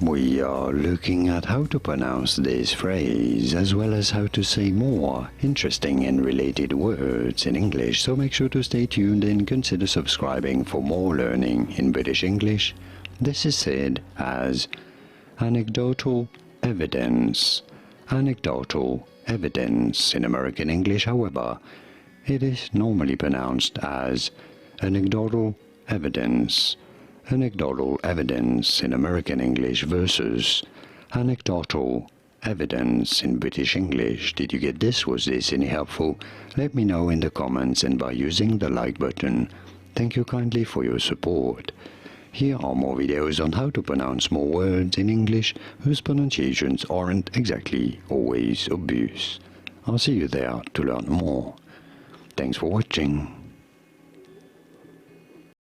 We are looking at how to pronounce this phrase as well as how to say more interesting and related words in English, so make sure to stay tuned and consider subscribing for more learning in British English. This is said as anecdotal evidence. Anecdotal evidence in American English, however, it is normally pronounced as anecdotal evidence. Anecdotal evidence in American English versus anecdotal evidence in British English. Did you get this? Was this any helpful? Let me know in the comments and by using the like button. Thank you kindly for your support. Here are more videos on how to pronounce more words in English whose pronunciations aren't exactly always obvious. I'll see you there to learn more. Thanks for watching.